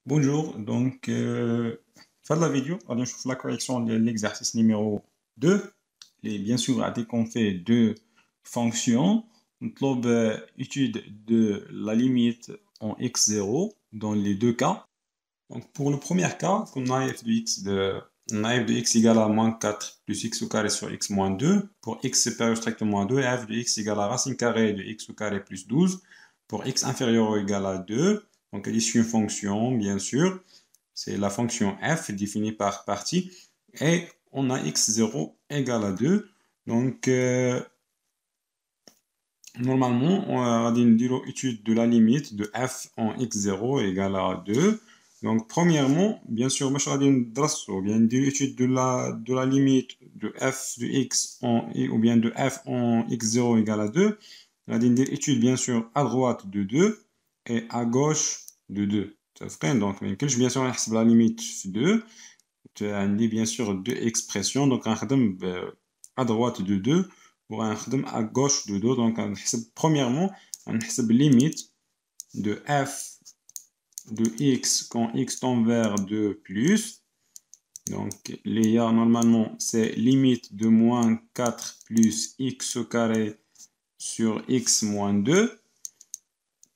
Bonjour, fin de la vidéo, on va voir la correction de l'exercice numéro 2. Et bien sûr, on fait deux fonctions. On trouve étude de la limite en x0 dans les deux cas. Donc, pour le premier cas, on a f de x égale à moins 4 plus x au carré sur x moins 2. Pour x supérieur strictement à 2, et f de x égale à racine carrée de x au carré plus 12. Pour x inférieur ou égal à 2, donc elle est une fonction, bien sûr. C'est la fonction f définie par partie. Et on a x0 égale à 2. Donc, normalement, on a une étude de la limite de f en x0 égale à 2. Donc, premièrement, bien sûr, je vais une étude de la limite de f de x ou bien de f en x0 égale à 2. On a une étude, bien sûr, à droite de 2 et à gauche de 2. Donc, bien sûr, on la limite de 2. Tu as bien sûr deux expressions. Donc, on va à droite de 2 pour un à gauche de 2. Donc, premièrement, on a limite de f de x quand x tend vers 2 plus. Donc, normalement, c'est limite de moins 4 plus x au carré sur x moins 2.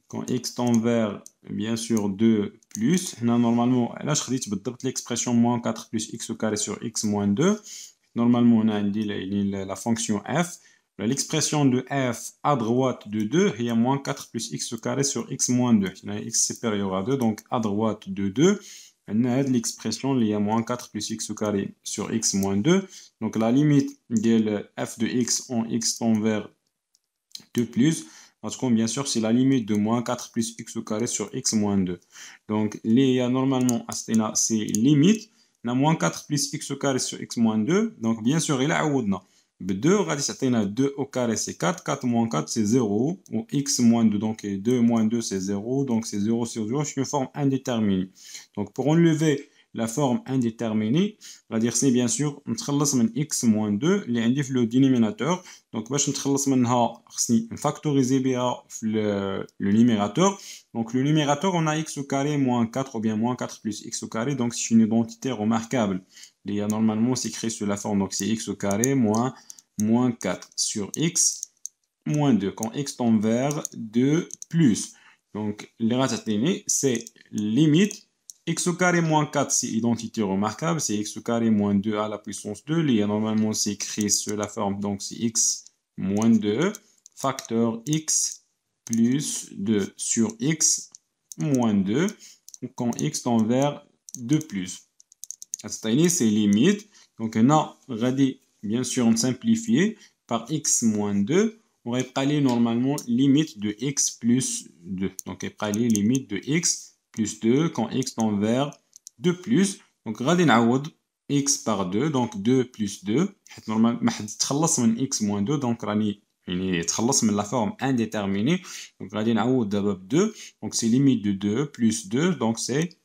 Quand x tend vers, bien sûr, 2 plus. Normalement, là, je vais l'expression moins 4 plus x au carré sur x moins 2. Normalement, on a la fonction f. L'expression de f à droite de 2, il y a moins 4 plus x au carré sur x moins 2. Il y a x supérieur à 2, donc à droite de 2. On a l'expression, il y a moins 4 plus x au carré sur x moins 2. Donc la limite de f de x en x tend vers 2 plus. Parce que bien sûr, c'est la limite de moins 4 plus x au carré sur x moins 2. Donc, normalement, c'est limite. On a moins 4 plus x au carré sur x moins 2. Donc, bien sûr, il a عوضنا. 2, on a 2 au carré, c'est 4. 4 moins 4, c'est 0. Ou x moins 2, donc 2 moins 2, c'est 0. Donc, c'est 0 sur 0. C'est une forme indéterminée. Donc, pour enlever la forme indéterminée, on va dire c'est bien sûr, on x moins 2, les indices le dénominateur. Donc, on factoriser le numérateur. Donc, le numérateur, on a x au carré moins 4 ou bien moins 4 plus x au carré. Donc, c'est une identité remarquable. Il y a normalement, c'est écrit sur la forme. Donc, c'est x au carré moins 4 sur x moins 2. Quand x tend vers 2 plus. Donc, les rationnels, c'est limite x au carré moins 4, c'est identité remarquable, c'est x au carré moins 2 à la puissance 2. Il y a normalement, c'est écrit sur la forme, donc c'est x moins 2, facteur x plus 2 sur x moins 2, quand x tend vers 2 plus. C'est limite. Donc, on a, bien sûr, on simplifie par x moins 2. On va aller normalement limite de x plus 2. Donc, on va limite de x plus 2 quand x tend vers 2 plus. Donc, غادي نعوض x par 2. Donc, 2 plus 2. Normalement, ما حد تخلص من x moins 2. Donc, راني تخلص من la forme indéterminée. Donc, غادي نعوض دابا ب 2. Donc, c'est limite de 2 plus 2. Donc, c'est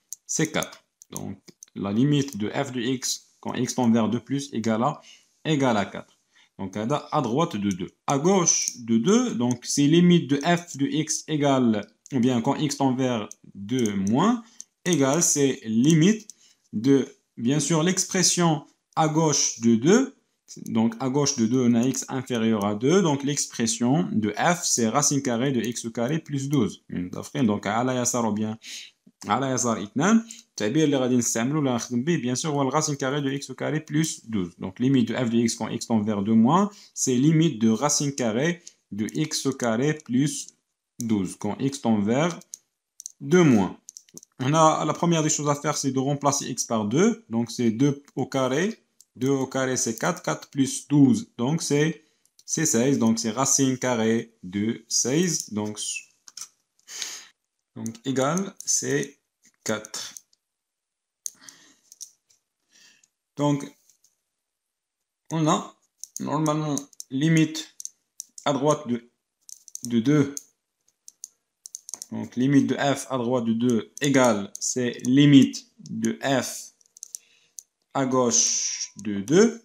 4. Donc, la limite de f de x quand x tend vers 2 plus égale à 4. Donc, à droite de 2. À gauche de 2, donc c'est limite de f de x égale, ou bien quand x tend vers 2 moins, égale, c'est limite de, bien sûr, l'expression à gauche de 2. Donc, à gauche de 2, on a x inférieur à 2. Donc, l'expression de f, c'est racine carrée de x au carré plus 12. Donc, à la yasar ou bien على يسار 2 التعبير اللي غادي نستعملو ولا نخدم به bien sûr هو الرacine carré de x au carré plus 12. Donc limite de f de x quand x tend vers 2 moins, c'est limite de racine carrée de x au carré plus 12 quand x tend vers 2 moins. On a la première des choses à faire, c'est de remplacer x par 2. Donc c'est 2 au carré. 2 au carré c'est 4. 4 plus 12, donc c'est 16. Donc c'est racine carrée de 16. Donc égal, c'est 4. Donc, on a normalement limite à droite de 2. Donc, limite de f à droite de 2 égale, c'est limite de f à gauche de 2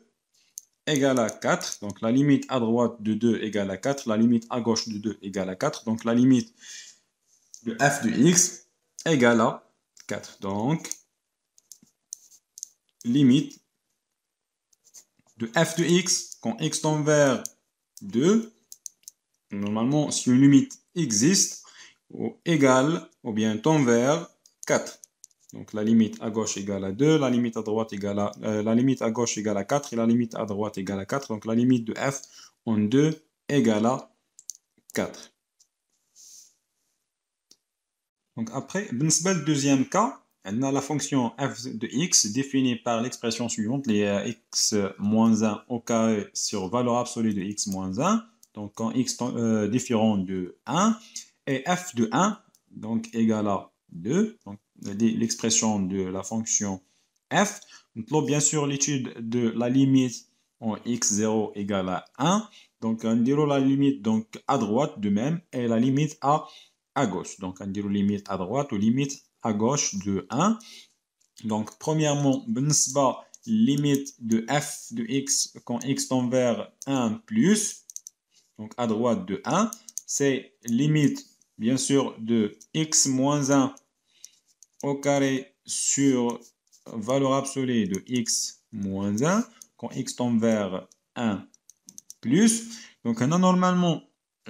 égale à 4. Donc, la limite à droite de 2 égale à 4. La limite à gauche de 2 égale à 4. Donc, la limite de f de x égale à 4. Donc, limite de f de x quand x tend vers 2. Normalement, si une limite existe, égale ou bien tend vers 4. Donc la limite à gauche égale à 2, la limite à droite égale à, la limite à gauche égale à 4 et la limite à droite égale à 4. Donc la limite de f en 2 égale à 4. Donc après, بالنسبة le deuxième cas, on a la fonction f de x définie par l'expression suivante, les x moins 1 au carré sur valeur absolue de x moins 1, donc quand x différent de 1, et f de 1, donc égal à 2, donc l'expression de la fonction f. Donc bien sûr l'étude de la limite en x0 égale à 1, donc on dira la limite donc à droite de même, et la limite à gauche. Donc, on dit limite à droite ou limite à gauche de 1. Donc, premièrement, limite de f de x quand x tend vers 1 plus, donc à droite de 1, c'est limite, bien sûr, de x moins 1 au carré sur valeur absolue de x moins 1 quand x tend vers 1 plus. Donc, on a normalement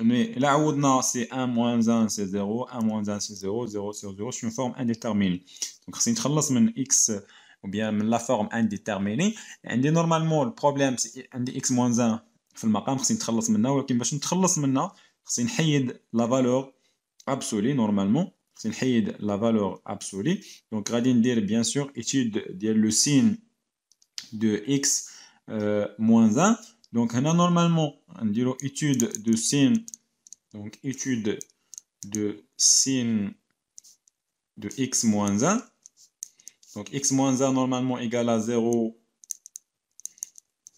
mais là, c'est 1 moins 1, c'est 0, 1 moins 1, c'est 0, 0 sur 0, c'est une forme indéterminée. Donc, c'est une x ou bien la forme indéterminée. Et normalement, le problème, c'est x moins 1 في المقام خصني نتخلص منها ولكن باش نتخلص منها خصني نحيد la valeur absolue normalement. خصني نحيد la valeur absolue. Donc, غادي ندير bien sûr étude ديال le signe de x moins 1. Donc, on a normalement une étude de sin, donc étude de sin de x moins 1. Donc, x moins 1 normalement égal à 0.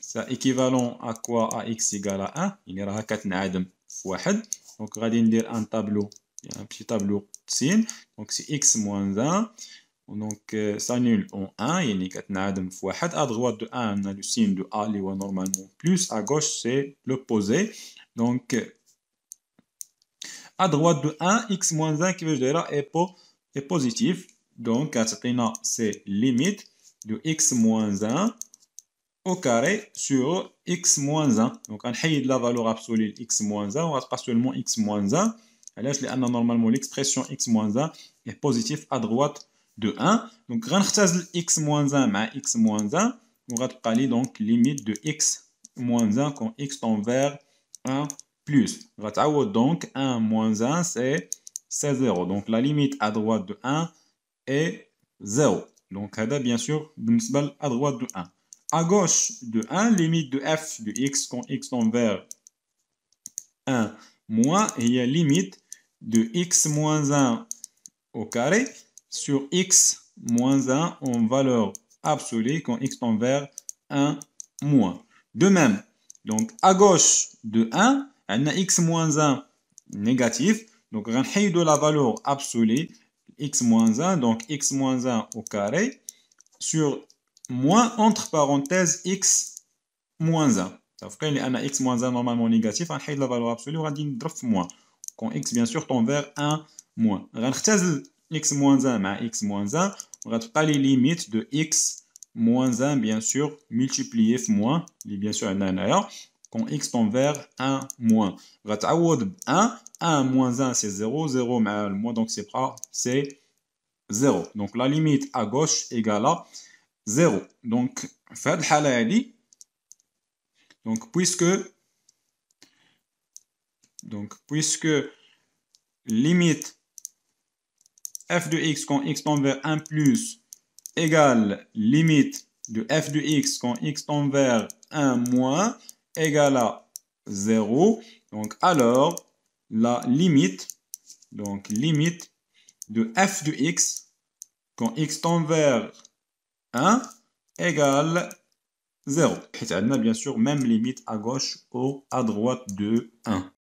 C'est équivalent à quoi? À x égale à 1. Il y aura 4 نعادم في 1. Donc, on va dire un tableau, un petit tableau sin. Donc, c'est x moins 1. Donc, s'annule en 1, il y a 4 نعادم في 1. À droite de 1, on a le signe de a, normalement plus. À gauche, c'est l'opposé. Donc, à droite de 1, x moins 1 qui veut dire est positif. Donc, c'est limite de x moins 1 au carré sur x moins 1. Donc, on a la valeur absolue x moins 1, on va pas seulement x moins 1. Alors, normalement, l'expression x moins 1 est positive à droite de 1. Donc, on va x moins 1 à x moins 1. On va parler donc limite de x moins 1 quand x tend vers 1 plus. On va donc 1 moins 1, c'est 0. Donc, la limite à droite de 1 est 0. Donc, bien sûr, à droite de 1. À gauche de 1, limite de f de x quand x tend vers 1 moins, et il y a limite de x moins 1 au carré sur x moins 1 en valeur absolue quand x tend vers 1 moins. De même, donc à gauche de 1, on a x moins 1 négatif. Donc, on a de la valeur absolue x moins 1, donc x moins 1 au carré sur moins entre parenthèses x moins 1. Donc, quand il y a un x moins 1 normalement négatif, on a la valeur absolue, on va dire moins. Quand x bien sûr tend vers 1 moins. On va x moins 1 à x moins 1, on va pas les limites de x moins 1 bien sûr multiplié par moins, bien sûr quand x tend vers 1 moins. On va 1, 1 moins 1 c'est 0, 0 mais moins donc c'est 0. Donc la limite à gauche égale à 0. Donc, puisque limite f de x quand x tend vers 1 plus égale limite de f de x quand x tend vers 1 moins égale à 0. Donc, alors, la limite, de f de x quand x tend vers 1 égale 0. Et on a bien sûr même limite à gauche ou à droite de 1.